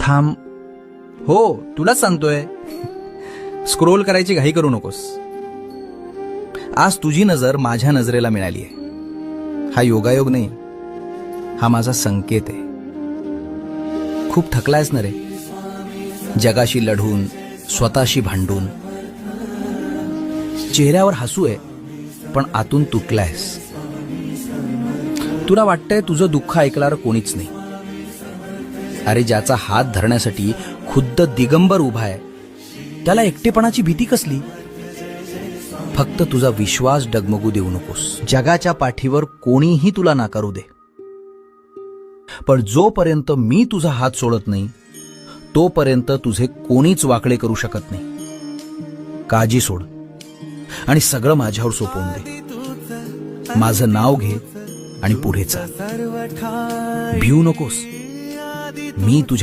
थांब. हो, तुलाच सांगतोय. स्क्रोल करायची घाई करू नकोस. आज तुझी नजर माझ्या नजरेला मिळालीये. हा योगायोग नाही, हा माझा संकेत आहे. खूप थकलायस ना रे, जगाशी लढून, स्वतःशी भांडून. चेहऱ्यावर हसू आहे, पण आतून तुटलायस. तुला वाटतंय तुझं दुःख ऐकणारं कोणीच नाही. अरे, ज्याचा हात धरण्यासाठी खुद्द दिगंबर उभा आहे, त्याला एकटेपणाची भीती कसली? फक्त तुझा विश्वास डगमगू देऊ नकोस. जगाच्या पाठीवर कोणीही तुला नाकारू दे, पण जोपर्यंत मी तुझा हात सोडत नाही, तोपर्यंत तुझे कोणीच वाकडे करू शकत नाही. काळजी सोड आणि सगळं माझ्यावर सोपवून दे. माझं नाव घे आणि पुढे चाल. भिवू नकोस. मी तुझ्या